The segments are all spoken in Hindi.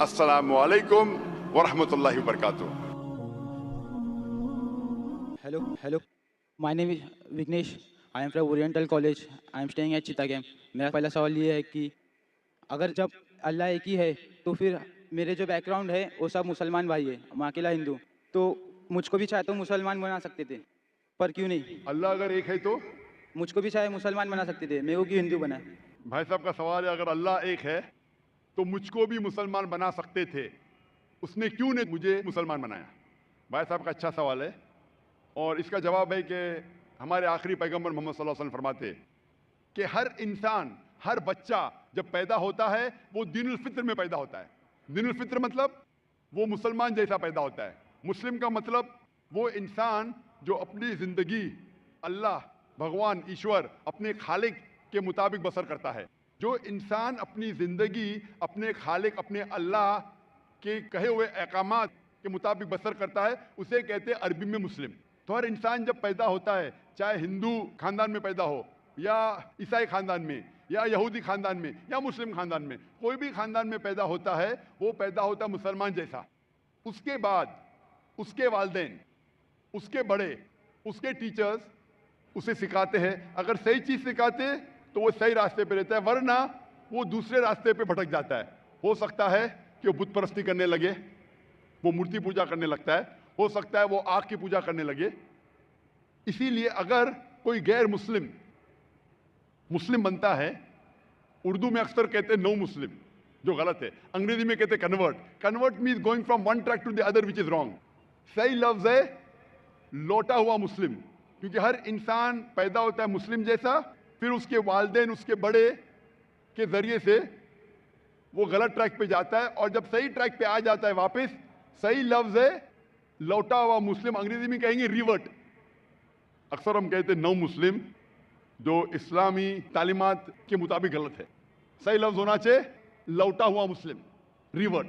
अस्सलामु अलैकुम वरहमतुल्लाहि वबरकातुह। Hello. My name is Vignesh. I am from Oriental College. I am staying at Chittagam. मेरा पहला सवाल ये है कि अगर जब अल्लाह एक ही है तो फिर मेरे जो बैकग्राउंड है वो सब मुसलमान भाई है, मैं अकेला हिंदू, तो मुझको भी चाहे तो मुसलमान बना सकते थे, पर क्यों नहीं? अल्लाह अगर एक है तो मुझको भी चाहे मुसलमान बना सकते थे, मेरे को क्यों हिंदू बना? भाई साहब का सवाल है, अगर अल्लाह एक है तो मुझको भी मुसलमान बना सकते थे, उसने क्यों नहीं मुझे मुसलमान बनाया? भाई साहब का अच्छा सवाल है और इसका जवाब है कि हमारे आखिरी पैगंबर मोहम्मद सल्लल्लाहु अलैहि वसल्लम फरमाते हैं कि हर इंसान, हर बच्चा जब पैदा होता है वो दीनुल फित्र में पैदा होता है। दीनुल फित्र मतलब वो मुसलमान जैसा पैदा होता है। मुस्लिम का मतलब वो इंसान जो अपनी ज़िंदगी अल्लाह, भगवान, ईश्वर, अपने खालिक के मुताबिक बसर करता है। जो इंसान अपनी ज़िंदगी अपने खालिक, अपने अल्लाह के कहे हुए अहकामात के मुताबिक बसर करता है, उसे कहते हैं अरबी में मुस्लिम। तो हर इंसान जब पैदा होता है, चाहे हिंदू खानदान में पैदा हो या ईसाई खानदान में या यहूदी खानदान में या मुस्लिम खानदान में, कोई भी खानदान में पैदा होता है, वो पैदा होता है मुसलमान जैसा। उसके बाद उसके वालिदैन, उसके बड़े, उसके टीचर्स उसे सिखाते हैं। अगर सही चीज़ सिखाते तो वो सही रास्ते पे रहता है, वरना वो दूसरे रास्ते पे भटक जाता है। हो सकता है कि वो बुत परस्ती करने लगे, वो मूर्ति पूजा करने लगता है, हो सकता है वो आग की पूजा करने लगे। इसीलिए अगर कोई गैर मुस्लिम मुस्लिम बनता है, उर्दू में अक्सर कहते हैं नो मुस्लिम, जो गलत है। अंग्रेजी में कहते हैं convert. Convert means going from one track to the other which is wrong. सही लफ्ज है लौटा हुआ मुस्लिम, क्योंकि हर इंसान पैदा होता है मुस्लिम जैसा, फिर उसके वालिदैन, उसके बड़े के जरिए से वो गलत ट्रैक पे जाता है, और जब सही ट्रैक पे आ जाता है वापस, सही लफ्ज है लौटा हुआ मुस्लिम। अंग्रेजी में कहेंगे रिवर्ट। अक्सर हम कहते हैं नौ मुस्लिम, जो इस्लामी तालीमात के मुताबिक गलत है। सही लफ्ज होना चाहिए लौटा हुआ मुस्लिम, रिवर्ट।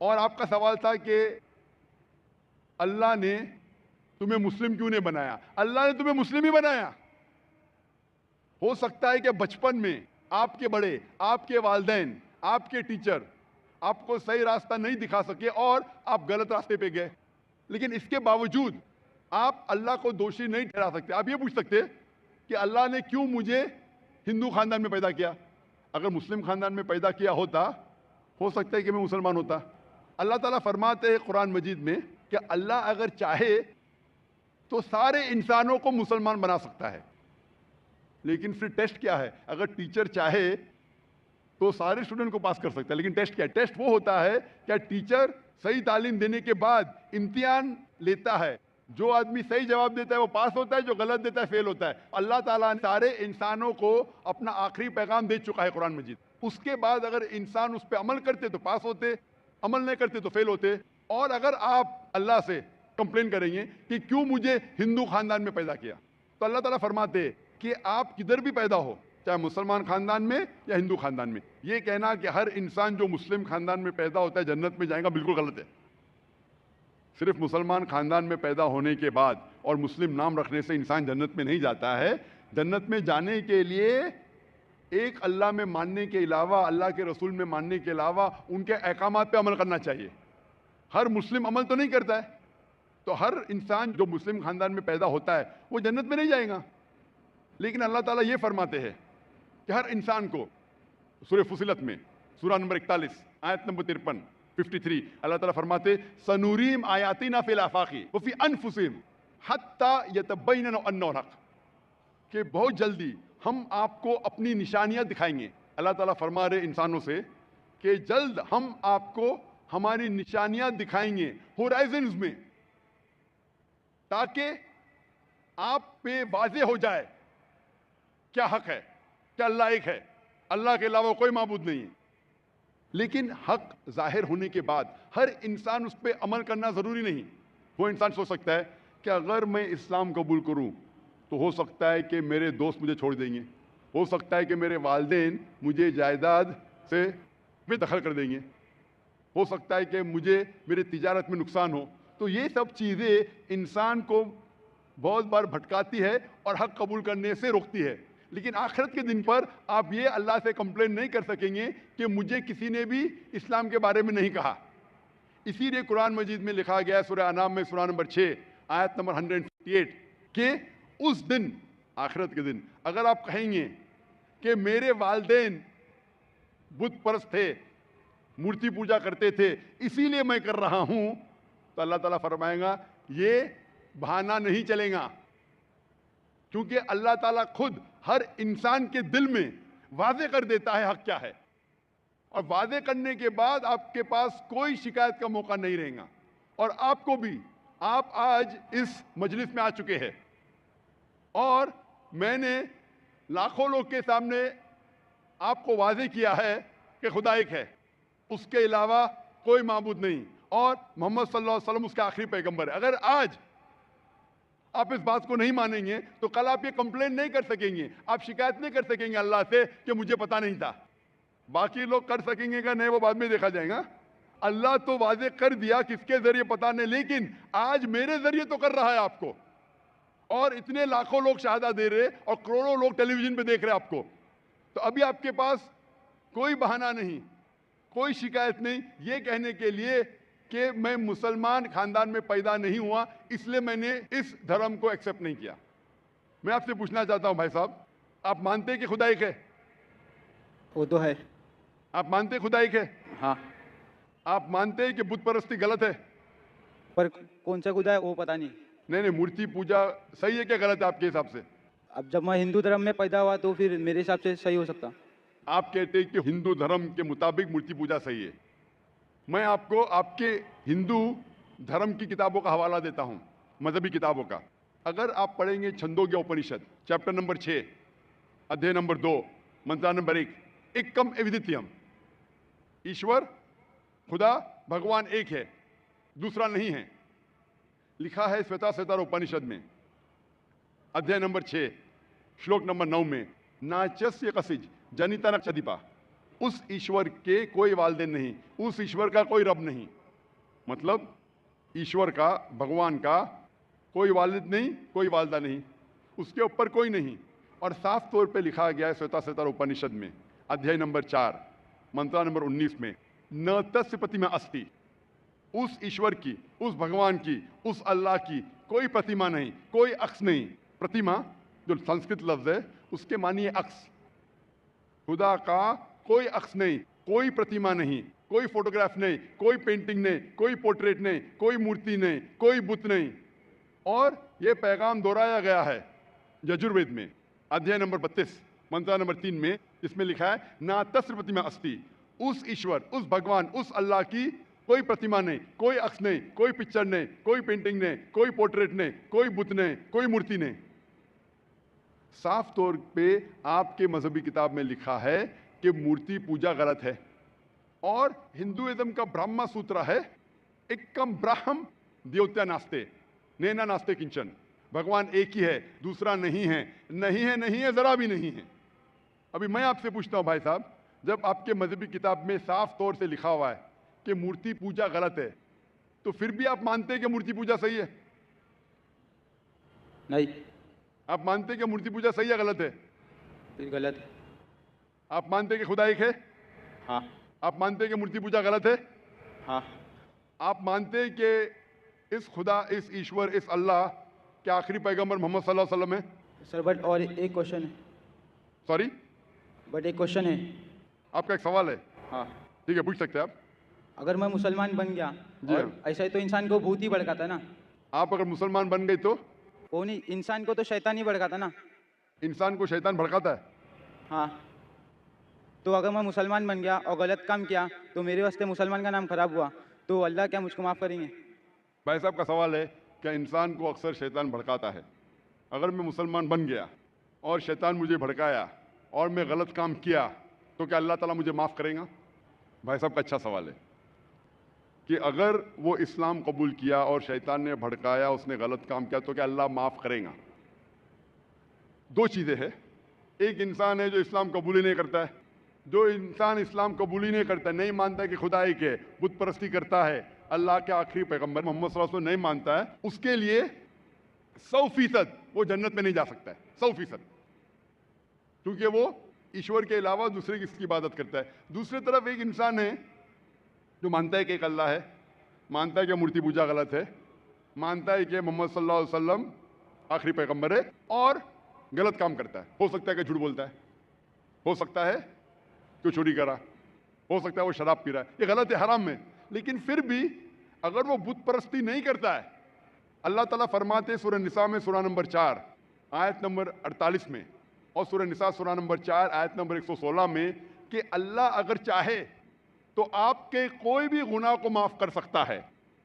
और आपका सवाल था कि अल्लाह ने तुम्हें मुस्लिम क्यों नहीं बनाया? अल्लाह ने तुम्हें मुस्लिम ही बनाया। हो सकता है कि बचपन में आपके बड़े, आपके वालिदैन, आपके टीचर आपको सही रास्ता नहीं दिखा सके और आप गलत रास्ते पे गए, लेकिन इसके बावजूद आप अल्लाह को दोषी नहीं ठहरा सकते। आप ये पूछ सकते कि अल्लाह ने क्यों मुझे हिंदू खानदान में पैदा किया? अगर मुस्लिम खानदान में पैदा किया होता, हो सकता है कि मैं मुसलमान होता। अल्लाह ताला फरमाते हैं कुरान मजीद में कि अल्लाह अगर चाहे तो सारे इंसानों को मुसलमान बना सकता है, लेकिन फिर टेस्ट क्या है? अगर टीचर चाहे तो सारे स्टूडेंट को पास कर सकता है, लेकिन टेस्ट क्या है? टेस्ट वो होता है क्या टीचर सही तालीम देने के बाद इम्तिहान लेता है। जो आदमी सही जवाब देता है वो पास होता है, जो गलत देता है फेल होता है। अल्लाह ताला ने सारे इंसानों को अपना आखिरी पैगाम दे चुका है कुरान मजीद। उसके बाद अगर इंसान उस पर अमल करते तो पास होते, अमल नहीं करते तो फेल होते। और अगर आप अल्लाह से कंप्लेन करेंगे कि क्यों मुझे हिंदू खानदान में पैदा किया, तो अल्लाह ताला फरमाते कि आप किधर भी पैदा हो, चाहे मुसलमान खानदान में या हिंदू खानदान में, ये कहना कि हर इंसान जो मुस्लिम खानदान में पैदा होता है जन्नत में जाएगा, बिल्कुल गलत है। सिर्फ मुसलमान खानदान में पैदा होने के बाद और मुस्लिम नाम रखने से इंसान जन्नत में नहीं जाता है। जन्नत में जाने के लिए एक अल्लाह में मानने के अलावा, अल्लाह के रसूल में मानने के अलावा उनके अहकामात पे अमल करना चाहिए। हर मुस्लिम अमल तो नहीं करता है, तो हर इंसान जो मुस्लिम खानदान में पैदा होता है वो जन्नत में नहीं जाएगा। लेकिन अल्लाह ताला ये फरमाते हैं कि हर इंसान को, सूरह फुसिलत में सूरह नंबर 41 आयत नंबर 53 53, अल्लाह ताला फरमाते सनूरीम आयातिना फिल आफाकी व फी अनफुसिहिम हत्ता यतबय्यन अन्नहु हक, कि बहुत जल्दी हम आपको अपनी निशानियां दिखाएंगे। अल्लाह ताला फरमा रहे इंसानों से कि जल्द हम आपको हमारी निशानियां दिखाएंगे होराइजन्स में, ताकि आप पे वाज़ेह हो जाए क्या हक है, क्या अल्लाह एक है, अल्लाह के अलावा कोई माबूद नहीं है। लेकिन हक जाहिर होने के बाद हर इंसान उस पर अमल करना ज़रूरी नहीं। वो इंसान सोच सकता है कि अगर मैं इस्लाम कबूल करूं तो हो सकता है कि मेरे दोस्त मुझे छोड़ देंगे, हो सकता है कि मेरे वालिदैन मुझे जायदाद से बेदखल कर देंगे, हो सकता है कि मुझे मेरे तिजारत में नुकसान हो। तो ये सब चीज़ें इंसान को बहुत बार भटकाती है और हक कबूल करने से रोकती है। लेकिन आखिरत के दिन पर आप ये अल्लाह से कंप्लेन नहीं कर सकेंगे कि मुझे किसी ने भी इस्लाम के बारे में नहीं कहा। इसीलिए कुरान मजीद में लिखा गया है सूरह अनाम में सूरह नंबर 6 आयत नंबर 158 कि उस दिन, आखिरत के दिन, अगर आप कहेंगे कि मेरे वालदेन बुत परस्त थे, मूर्ति पूजा करते थे, इसीलिए मैं कर रहा हूं, तो अल्लाह ताला फरमाएगा ये बहाना नहीं चलेगा, क्योंकि अल्लाह ताला खुद हर इंसान के दिल में वादे कर देता है हक क्या है, और वादे करने के बाद आपके पास कोई शिकायत का मौका नहीं रहेगा। और आपको भी, आप आज इस मजलिस में आ चुके हैं और मैंने लाखों लोग के सामने आपको वादे किया है कि खुदा एक है, उसके अलावा कोई माबूद नहीं, और मोहम्मद सल्लल्लाहु अलैहि वसल्लम उसका आखिरी पैगंबर है। अगर आज आप इस बात को नहीं मानेंगे तो कल आप ये कंप्लेन नहीं कर सकेंगे, आप शिकायत नहीं कर सकेंगे अल्लाह से कि मुझे पता नहीं था। बाकी लोग कर सकेंगे क्या नहीं, वो बाद में देखा जाएगा। अल्लाह तो वादे कर दिया किसके जरिए पता नहीं, लेकिन आज मेरे जरिए तो कर रहा है आपको, और इतने लाखों लोग शहादा दे रहे और करोड़ों लोग टेलीविजन पे देख रहे आपको। तो अभी आपके पास कोई बहाना नहीं, कोई शिकायत नहीं ये कहने के लिए कि मैं मुसलमान खानदान में पैदा नहीं हुआ इसलिए मैंने इस धर्म को एक्सेप्ट नहीं किया। मैं आपसे पूछना चाहता हूं भाई साहब, आप मानते हैं कि खुदा एक है? वो तो है। आप मानते हैं खुदा एक है? हाँ। आप मानते हैं कि बुत परस्ती गलत है? पर कौन सा खुदा है वो पता नहीं। नहीं, मूर्ति पूजा सही है क्या गलत है आपके हिसाब से? अब जब मैं हिंदू धर्म में पैदा हुआ तो फिर मेरे हिसाब से सही हो सकता। आप कहते हैं कि हिंदू धर्म के मुताबिक मूर्ति पूजा सही है। मैं आपको आपके हिंदू धर्म की किताबों का हवाला देता हूं, मजहबी किताबों का। अगर आप पढ़ेंगे छंदोग्य उपनिषद चैप्टर नंबर 6 अध्याय नंबर 2 मंत्र नंबर 1, एकम अद्वितीयम, ईश्वर खुदा भगवान एक है, दूसरा नहीं है, लिखा है श्वेताश्वेतर उपनिषद में अध्याय नंबर 6 श्लोक नंबर 9 में, नाचस्य कसिज जनिता नक्षदीपा, उस ईश्वर के कोई वालदेन नहीं, उस ईश्वर का कोई रब नहीं। मतलब ईश्वर का, भगवान का कोई वालिद नहीं, कोई वालदा नहीं, उसके ऊपर कोई नहीं। और साफ तौर पे लिखा गया है श्वेताश्वेतर उपनिषद में अध्याय नंबर 4 मंत्र नंबर 19 में, न तस्य प्रतिमा अस्ति, उस ईश्वर की, उस भगवान की, उस अल्लाह की कोई प्रतिमा नहीं, कोई अक्स नहीं। प्रतिमा जो संस्कृत लफ्ज है उसके मानिए अक्स। खुदा का कोई अक्स नहीं, कोई प्रतिमा नहीं, कोई फोटोग्राफ नहीं, कोई पेंटिंग नहीं, कोई पोर्ट्रेट नहीं, कोई मूर्ति नहीं, कोई बुत नहीं। और यह पैगाम दोहराया गया है यजुर्वेद में अध्याय नंबर 32 मंत्र नंबर 3 में, जिसमें लिखा है ना तस्य प्रतिमा अस्ति, उस ईश्वर, उस भगवान, उस अल्लाह की कोई प्रतिमा नहीं, कोई अक्स नहीं, कोई पिक्चर नहीं, कोई पेंटिंग नहीं, कोई पोर्ट्रेट नहीं, कोई बुत नहीं, कोई मूर्ति नहीं। साफ तौर पे आपके मजहबी किताब में लिखा है कि मूर्ति पूजा गलत है। और हिंदुइज्म का ब्रह्मा सूत्र है, एकम ब्राह्म देवत्या नास्ते नैना नास्ते किंचन, भगवान एक ही है, दूसरा नहीं है, नहीं है, नहीं है, जरा भी नहीं है। अभी मैं आपसे पूछता हूं भाई साहब, जब आपके मजहबी किताब में साफ तौर से लिखा हुआ है कि मूर्ति पूजा गलत है, तो फिर भी आप मानते हैं कि मूर्ति पूजा सही है? नहीं। आप मानते हैं कि मूर्ति पूजा सही है गलत है? फिर गलत है। आप मानते हैं कि खुदा एक है? हाँ। आप मानते हैं कि मूर्ति पूजा गलत है? हाँ। आप मानते हैं कि इस खुदा, इस ईश्वर, इस अल्लाह के आखिरी पैगंबर मोहम्मद सल्लल्लाहु अलैहि वसल्लम है? सर बट और एक क्वेश्चन है। सॉरी, बट एक क्वेश्चन है। आपका एक सवाल है? हाँ। ठीक है, पूछ सकते हैं आप। अगर मैं मुसलमान बन गया और ऐसा ही तो इंसान को भूत ही भड़काता ना। आप अगर मुसलमान बन गए तो वो नहीं, इंसान को तो शैतान ही भड़काता ना। इंसान को शैतान भड़काता है? हाँ। तो अगर मैं मुसलमान बन गया और गलत काम किया तो मेरे वास्ते मुसलमान का नाम खराब हुआ, तो अल्लाह क्या मुझको माफ़ करेंगे? भाई साहब का सवाल है कि इंसान को अक्सर शैतान भड़काता है। अगर मैं मुसलमान बन गया और शैतान मुझे भड़काया और मैं गलत काम किया तो क्या अल्लाह ताला मुझे माफ़ करेगा? भाई साहब का अच्छा सवाल है कि अगर वो इस्लाम कबूल किया और शैतान ने भड़काया, उसने गलत काम किया, तो क्या अल्लाह माफ़ करेगा? दो चीज़ें हैं। एक इंसान है जो इस्लाम कबूल ही नहीं करता है। जो इंसान इस्लाम कबूल ही नहीं करता, नहीं मानता कि खुदा एक है, बुत परस्ती करता है, अल्लाह के आखिरी पैगंबर मोहम्मद सल्लल्लाहु अलैहि वसल्लम नहीं मानता है, उसके लिए 100% वो जन्नत में नहीं जा सकता है। 100%। क्योंकि वो ईश्वर के अलावा दूसरे किसकी इबादत करता है। दूसरी तरफ एक इंसान है जो मानता है कि एक अल्लाह है, मानता है कि मूर्ति पूजा गलत है, मानता है कि मोहम्मद सल्लल्लाहु अलैहि वसल्लम आखिरी पैगंबर है और गलत काम करता है। हो सकता है कि झूठ बोलता है, हो सकता है कि चोरी करा, हो सकता है वो शराब पी रहा है, ये गलत है, हराम है। लेकिन फिर भी अगर वो बुत परस्ती नहीं करता है, अल्लाह ताला फरमाते सूरह निसा में सूरह नंबर 4 आयत नंबर 48 में और सूरह निसा सूरह नंबर 4 आयत नंबर 116 में कि अल्लाह अगर चाहे तो आपके कोई भी गुनाह को माफ कर सकता है,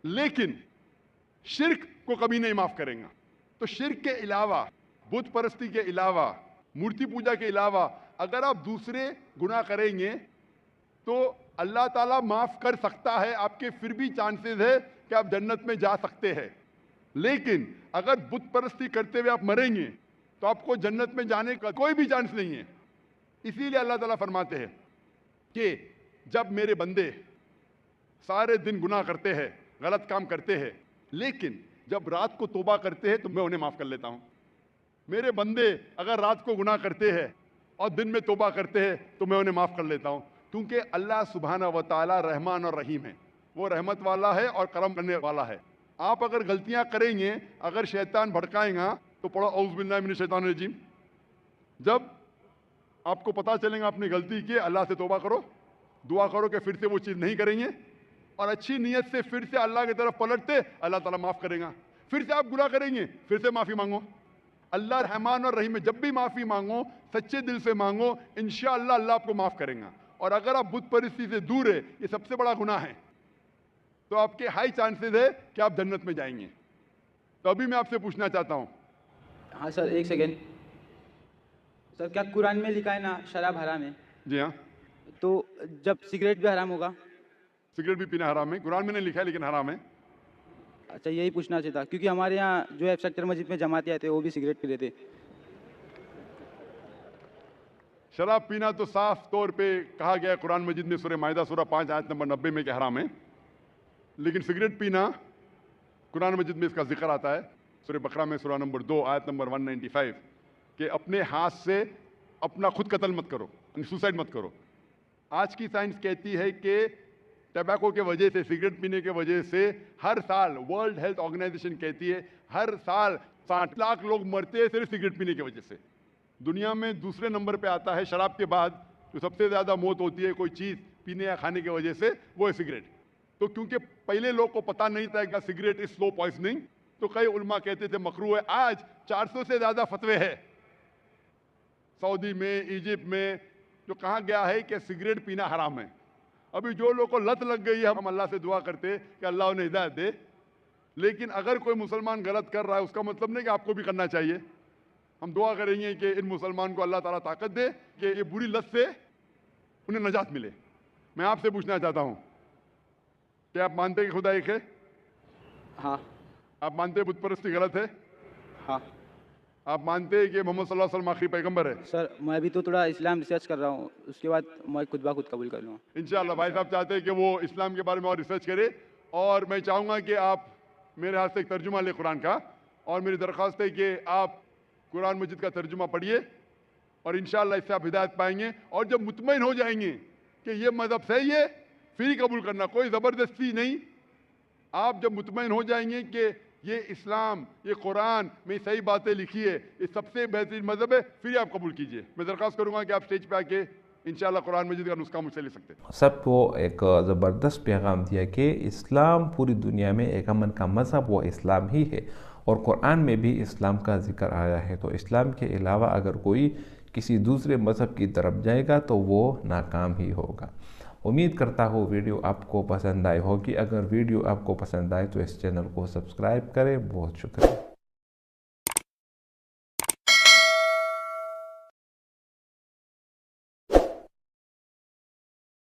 लेकिन शिर्क को कभी नहीं माफ करेगा। तो शिर्क के अलावा, बुत परस्ती के अलावा, मूर्ति पूजा के अलावा अगर आप दूसरे गुनाह करेंगे तो अल्लाह ताला माफ कर सकता है, आपके फिर भी चांसेस है कि आप जन्नत में जा सकते हैं। लेकिन अगर बुत परस्ती करते हुए आप मरेंगे तो आपको जन्नत में जाने का कोई भी चांस नहीं है। इसीलिए अल्लाह ताला फरमाते हैं कि जब मेरे बंदे सारे दिन गुनाह करते हैं, गलत काम करते हैं, लेकिन जब रात को तौबा करते हैं तो मैं उन्हें माफ कर लेता हूं। मेरे बंदे अगर रात को गुनाह करते हैं और दिन में तौबा करते हैं तो मैं उन्हें माफ कर लेता हूं, क्योंकि अल्लाह सुब्हाना व तआला रहमान और रहीम है, वो रहमत वाला है और करम करने वाला है। आप अगर गलतियां करेंगे, अगर शैतान भड़काएगा तो पढ़ो औज़ु बिल्लाहि मिनश शैतानिर रजीम। जब आपको पता चलेगा आपने गलती की, अल्लाह से तौबा करो, दुआ करो कि फिर से वो चीज़ नहीं करेंगे और अच्छी नीयत से फिर से अल्लाह की तरफ पलटते, अल्लाह ताला माफ़ करेगा। फिर से आप गुनाह करेंगे, फिर से माफ़ी मांगो, अल्लाह रहमान और रहीम है, जब भी माफ़ी मांगो सच्चे दिल से मांगो, इंशाअल्लाह अल्लाह आपको माफ़ करेगा। और अगर आप बुत परस्ती से दूर है, ये सबसे बड़ा गुनाह है, तो आपके हाई चांसेस है कि आप जन्नत में जाएंगे। तो अभी मैं आपसे पूछना चाहता हूँ। हाँ सर, एक सेकेंड सर, क्या कुरान में लिखा है ना शराब हराम है? जी हाँ, तो जब सिगरेट भी हराम होगा? सिगरेट भी पीना हराम है, कुरान में नहीं लिखा है लेकिन हराम है। अच्छा, यही पूछना चाहिए था, क्योंकि हमारे यहाँ जो है सेक्टर मस्जिद में जमाती आते वो भी सिगरेट पी रहे थे। शराब पीना तो साफ तौर पे कहा गया है कुरान मजीद में सूरह माइदा सूरह 5 आयत नंबर 90 में कि हराम है। लेकिन सिगरेट पीना कुरान मजीद में इसका जिक्र आता है सूरह बकरा में सूरह नंबर 2 आयत नंबर 195 कि अपने हाथ से अपना खुद कत्ल मत करो, सुसाइड मत करो। आज की साइंस कहती है कि टबैको के वजह से, सिगरेट पीने के वजह से हर साल वर्ल्ड हेल्थ ऑर्गेनाइजेशन कहती है हर साल 60 लाख लोग मरते हैं सिर्फ सिगरेट पीने की वजह से। दुनिया में दूसरे नंबर पे आता है शराब के बाद, जो सबसे ज़्यादा मौत होती है कोई चीज़ पीने या खाने की वजह से, वो है सिगरेट। तो क्योंकि पहले लोग को पता नहीं था कि सिगरेट इज स्लो पॉइजनिंग, तो कई उलमा कहते थे मकरू है। आज 400 से ज़्यादा फतवे है सऊदी में, इजिप्ट में, जो कहा गया है कि सिगरेट पीना हराम है। अभी जो लोग को लत लग गई है, हम अल्लाह से दुआ करते कि अल्लाह उन्हें हिदायत दे। लेकिन अगर कोई मुसलमान गलत कर रहा है उसका मतलब नहीं कि आपको भी करना चाहिए। हम दुआ करेंगे कि इन मुसलमान को अल्लाह ताला ताकत दे कि ये बुरी लत से उन्हें नजात मिले। मैं आपसे पूछना चाहता हूँ, क्या आप मानते हैं कि खुदा एक है? हाँ। आप मानते हैं बुत परस्ती गलत है? हाँ। आप मानते हैं कि मोहम्मद सल्लल्लाहु अलैहि वसल्लम आखिरी पैगंबर है? सर, मैं अभी तो थोड़ा इस्लाम रिसर्च कर रहा हूँ, उसके बाद मैं खुद ब खुद कबूल कर लूँगा इंशाअल्लाह। भाई साहब चाहते हैं कि वो इस्लाम के बारे में और रिसर्च करे, और मैं चाहूँगा कि आप मेरे हाथ से एक तर्जुमा ले कुरान का, और मेरी दरख्वास्त है कि आप कुरान मजीद का तर्जुमा पढ़िए और इंशाअल्लाह इससे आप हिदायत पाएंगे। और जब मुतमईन हो जाएंगे कि ये मज़हब सही है, फिर ही कबूल करना, कोई ज़बरदस्ती नहीं। आप जब मुतमईन हो जाएंगे कि ये इस्लाम, ये कुरान में सही बातें लिखी है, ये सबसे बेहतरीन मज़हब है, फिर ही आप कबूल कीजिए। मैं दरख्वास्त करूँगा कि आप स्टेज पे आके इंशाअल्लाह कुरान मजीद का नुस्खा मुझसे ले सकते हैं। सबको एक ज़बरदस्त पैगाम दिया कि इस्लाम पूरी दुनिया में एक अमन का मज़हब वो इस्लाम ही है, और कुरान में भी इस्लाम का जिक्र आया है। तो इस्लाम के अलावा अगर कोई किसी दूसरे मज़हब की तरफ जाएगा तो वो नाकाम ही होगा। उम्मीद करता हूँ वीडियो आपको पसंद आई होगी। अगर वीडियो आपको पसंद आए तो इस चैनल को सब्सक्राइब करें। बहुत शुक्रिया।